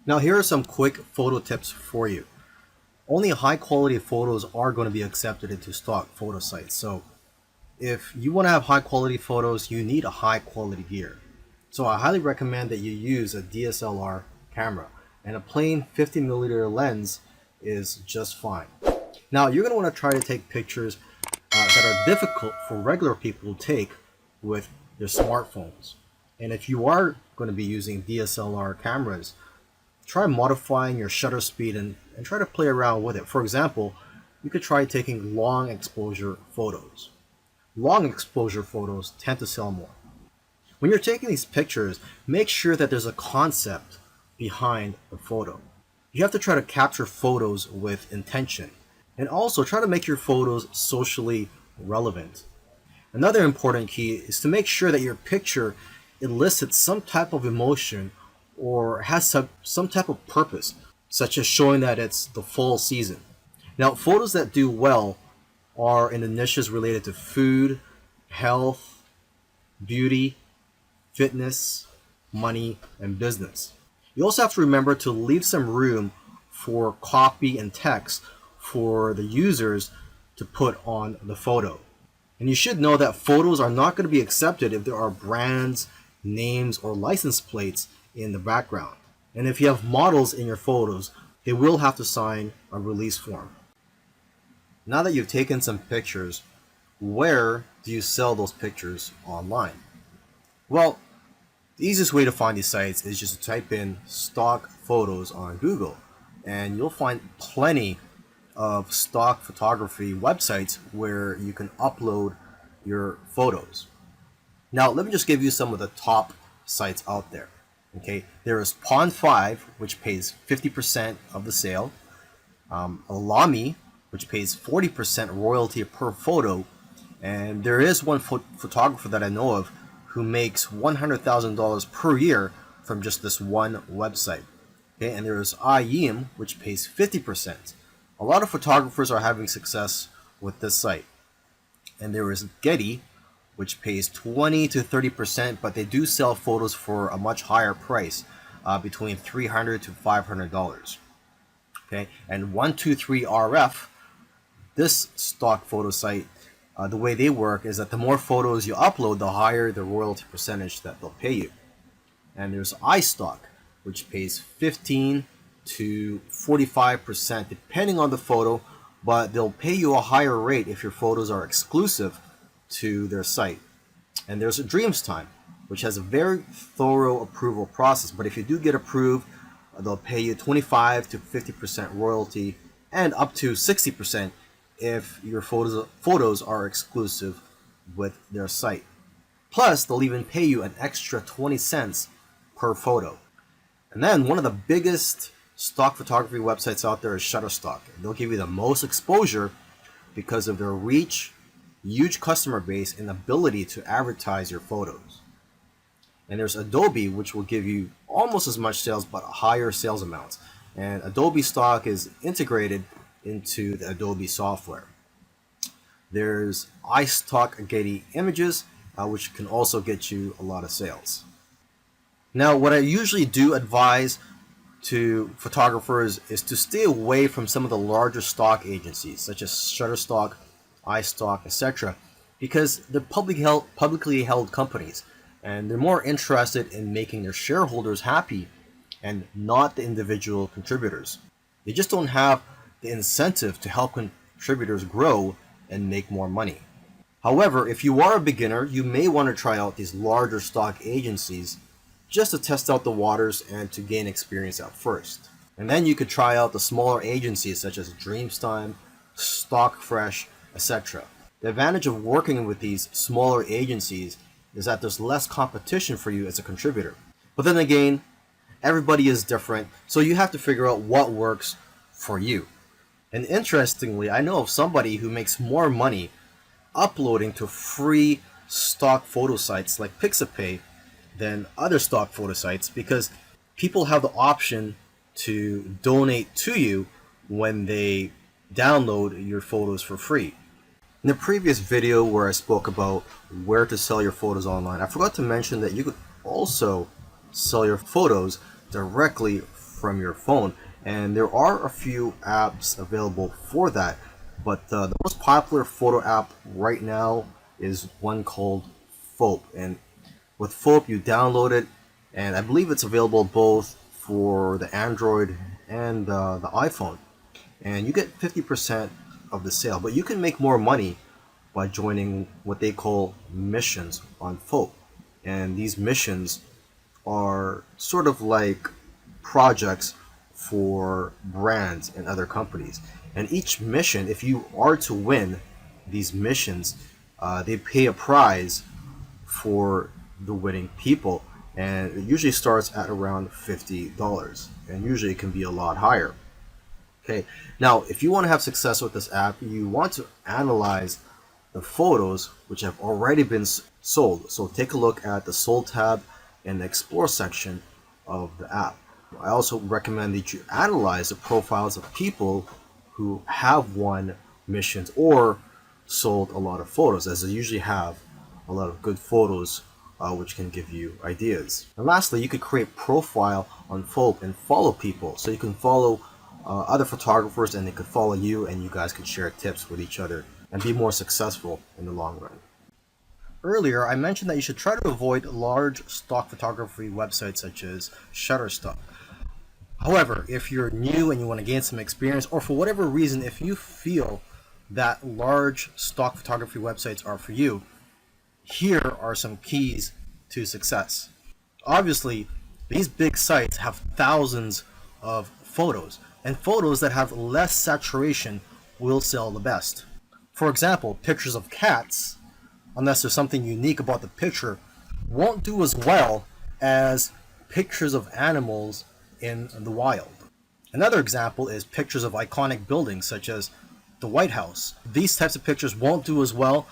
Now here are some quick photo tips for you. Only high quality photos are going to be accepted into stock photo sites. So if you want to have high quality photos, you need a high quality gear. So I highly recommend that you use a DSLR camera, and a plain 50mm lens is just fine. Now you're going to want to try to take pictures that are difficult for regular people to take with their smartphones. And if you are going to be using DSLR cameras, try modifying your shutter speed and try to play around with it. For example, you could try taking long exposure photos. Long exposure photos tend to sell more. When you're taking these pictures, make sure that there's a concept behind the photo. You have to try to capture photos with intention, and also try to make your photos socially relevant. Another important key is to make sure that your picture elicits some type of emotion or has some type of purpose, such as showing that it's the fall season. Now, photos that do well are in the niches related to food, health, beauty, fitness, money, and business. You also have to remember to leave some room for copy and text for the users to put on the photo. And you should know that photos are not going to be accepted if there are brands, names, or license plates in the background. And if you have models in your photos, they will have to sign a release form. Now that you've taken some pictures, where do you sell those pictures online? Well, the easiest way to find these sites is just to type in stock photos on Google, and you'll find plenty of stock photography websites where you can upload your photos. Now, let me just give you some of the top sites out there. Okay, there is Pond5, which pays 50% of the sale. Alami, which pays 40% royalty per photo. And there is one photographer that I know of who makes $100,000 per year from just this one website. Okay, and there is IEM, which pays 50%. A lot of photographers are having success with this site. And there is Getty, which pays 20 to 30%, but they do sell photos for a much higher price, between $300 to $500. Okay, and 123RF, this stock photo site, the way they work is that the more photos you upload, the higher the royalty percentage that they'll pay you. And there's iStock, which pays 15 to 45% depending on the photo, but they'll pay you a higher rate if your photos are exclusive to their site. And there's a Dreamstime, which has a very thorough approval process, but if you do get approved, they'll pay you 25 to 50% royalty and up to 60% if your photos are exclusive with their site. Plus, they'll even pay you an extra 20 cents per photo. And then one of the biggest stock photography websites out there is Shutterstock. They'll give you the most exposure because of their reach, huge customer base, and ability to advertise your photos. And there's Adobe, which will give you almost as much sales but higher sales amounts. And Adobe stock is integrated into the Adobe software. There's iStock Getty Images, which can also get you a lot of sales. Now, what I usually do advise to photographers is to stay away from some of the larger stock agencies, such as Shutterstock, iStock, etc., because they're publicly held companies, and they're more interested in making their shareholders happy and not the individual contributors. They just don't have the incentive to help contributors grow and make more money. However, if you are a beginner, you may want to try out these larger stock agencies just to test out the waters and to gain experience at first. And then you could try out the smaller agencies such as Dreamstime, Stockfresh, etc. The advantage of working with these smaller agencies is that there's less competition for you as a contributor. But then again, everybody is different, so you have to figure out what works for you. And interestingly, I know of somebody who makes more money uploading to free stock photo sites like Pixabay than other stock photo sites, because people have the option to donate to you when they download your photos for free. In the previous video where I spoke about where to sell your photos online, I forgot to mention that you could also sell your photos directly from your phone. And there are a few apps available for that, but the most popular photo app right now is one called Photo. And with Photo, you download it, and I believe it's available both for the Android and the iPhone. And you get 50% of the sale, but you can make more money by joining what they call missions on Photo. And these missions are sort of like projects for brands and other companies. And each mission, if you are to win these missions, they pay a prize for the winning people. And it usually starts at around $50, and usually it can be a lot higher. Okay, now if you want to have success with this app, you want to analyze the photos which have already been sold. So take a look at the sold tab in the explore section of the app. I also recommend that you analyze the profiles of people who have won missions or sold a lot of photos, as they usually have a lot of good photos which can give you ideas. And lastly, you could create profile on Photo and follow people. So you can follow other photographers and they could follow you, and you guys could share tips with each other and be more successful in the long run. Earlier, I mentioned that you should try to avoid large stock photography websites such as Shutterstock. However, if you're new and you want to gain some experience, or for whatever reason, if you feel that large stock photography websites are for you, here are some keys to success. Obviously, these big sites have thousands of photos, and photos that have less saturation will sell the best. For example, pictures of cats, unless there's something unique about the picture, won't do as well as pictures of animals in the wild. Another example is pictures of iconic buildings such as the White House. These types of pictures won't do as well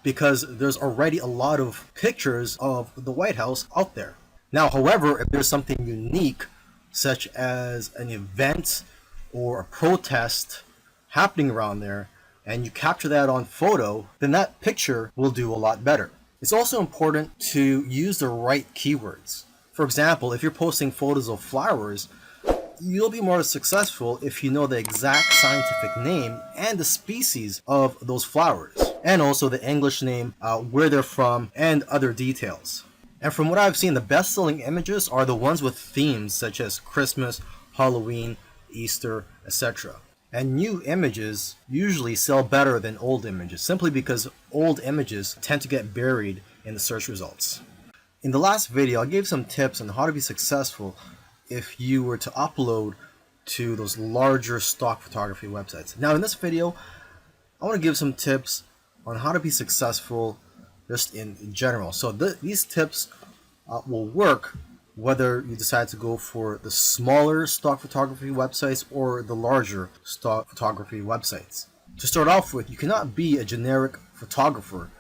because there's already a lot of pictures of the White House out there. Now, however, if there's something unique such as an event or a protest happening around there, and you capture that on photo, then that picture will do a lot better. It's also important to use the right keywords. For example, if you're posting photos of flowers, you'll be more successful if you know the exact scientific name and the species of those flowers, and also the English name, where they're from, and other details. And from what I've seen, the best-selling images are the ones with themes such as Christmas, Halloween, Easter, etc. And new images usually sell better than old images, simply because old images tend to get buried in the search results. In the last video, I gave some tips on how to be successful if you were to upload to those larger stock photography websites. Now in this video, I want to give some tips on how to be successful just in general. So these tips will work whether you decide to go for the smaller stock photography websites or the larger stock photography websites. To start off with, you cannot be a generic photographer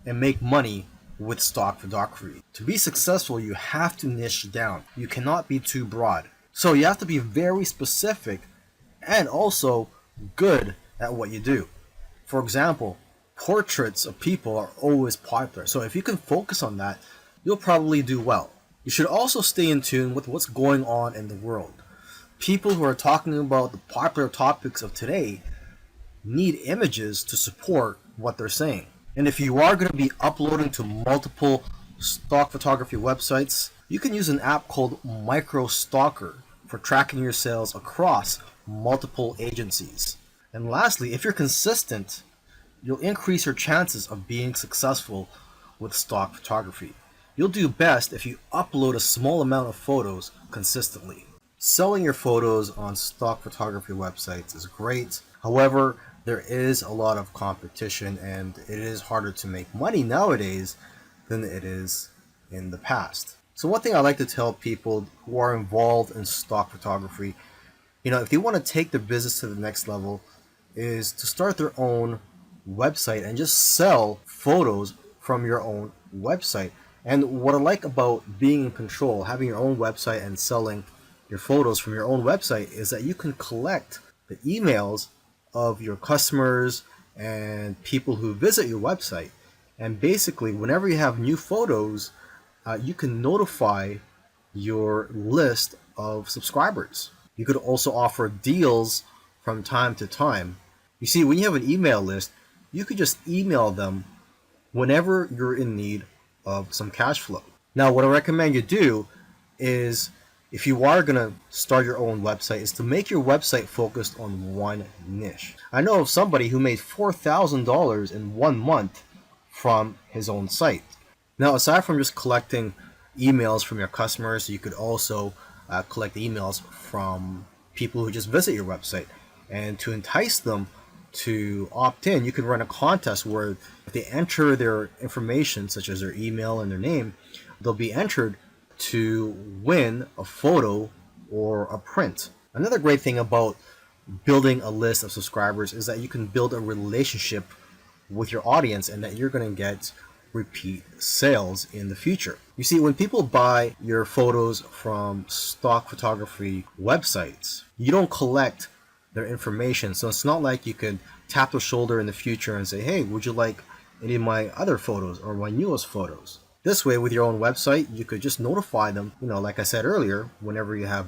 and make money with stock photography. To be successful, you have to niche down. You cannot be too broad. So you have to be very specific and also good at what you do. For example, portraits of people are always popular. So if you can focus on that, you'll probably do well. You should also stay in tune with what's going on in the world. People who are talking about the popular topics of today need images to support what they're saying. And if you are going to be uploading to multiple stock photography websites, you can use an app called MicroStalker for tracking your sales across multiple agencies. And lastly, if you're consistent, you'll increase your chances of being successful with stock photography. You'll do best if you upload a small amount of photos consistently. Selling your photos on stock photography websites is great. However, there is a lot of competition and it is harder to make money nowadays than it is in the past. So one thing I like to tell people who are involved in stock photography, if they want to take their business to the next level, is to start their own website and just sell photos from your own website. And what I like about being in control, having your own website and selling your photos from your own website, is that you can collect the emails of your customers and people who visit your website. And basically, whenever you have new photos, you can notify your list of subscribers. You could also offer deals from time to time. You see, when you have an email list, you could just email them whenever you're in need of some cash flow. Now, what I recommend you do is, if you are going to start your own website, is to make your website focused on one niche. I know of somebody who made $4,000 in 1 month from his own site. Now, aside from just collecting emails from your customers, you could also collect emails from people who just visit your website. And to entice them to opt in, you could run a contest where if they enter their information, such as their email and their name, they'll be entered to win a photo or a print. Another great thing about building a list of subscribers is that you can build a relationship with your audience and that you're going to get repeat sales in the future. You see, when people buy your photos from stock photography websites, you don't collect their information. So it's not like you could tap their shoulder in the future and say, hey, would you like any of my other photos or my newest photos? This way, with your own website, you could just notify them, like I said earlier, whenever you have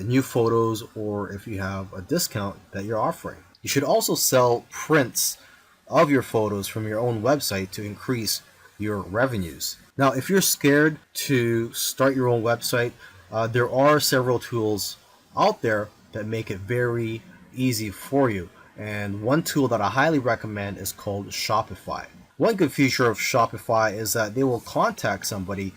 new photos or if you have a discount that you're offering. You should also sell prints of your photos from your own website to increase your revenues. Now, if you're scared to start your own website, there are several tools out there that make it very easy for you. And one tool that I highly recommend is called Shopify. One good feature of Shopify is that they will contact somebody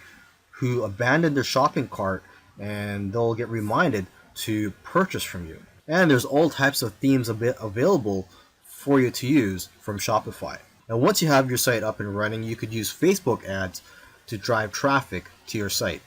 who abandoned their shopping cart and they'll get reminded to purchase from you. And there's all types of themes available for you to use from Shopify. And once you have your site up and running, you could use Facebook ads to drive traffic to your site.